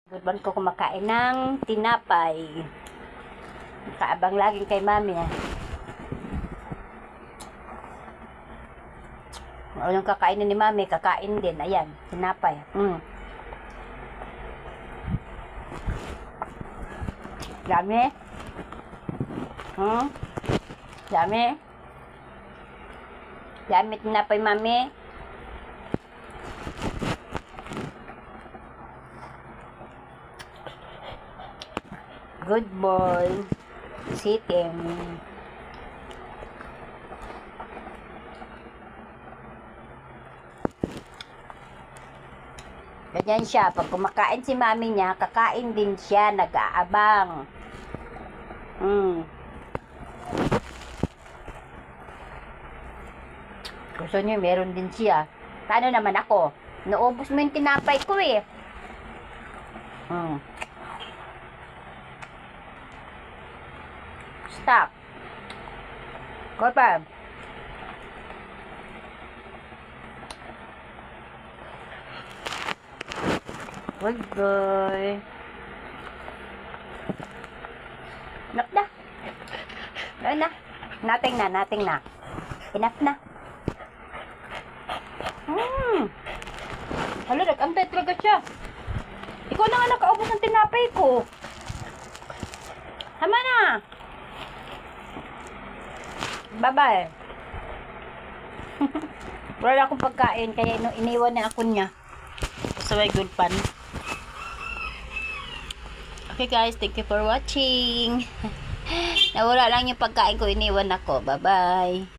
Budban ko kumakain ng tinapay. Kaabang laging kay mami. Yung kakainin ni mami, kakain din. Ayan, tinapay. Dami. Dami. Dami tinapay mami. Good boy. Sitting. Ganyan siya. Pag kumakain si mami niya, kakain din siya. Nag-aabang. Gusto niyo, meron din siya. Paano naman ako? Naubos mo yung tinapay ko eh. Stop. Go pa. Good boy. Enough na. Ano na? Nating na. Enough na. Hala, nag-antay talaga siya. Ikaw na nga nakaubos ng tinapay ko. Tama na. Bye-bye. Wala akong pagkain, kaya iniwan na ako niya. So, may good pan. Okay guys, thank you for watching. Nawala lang yung pagkain ko, iniwan ako. Bye-bye.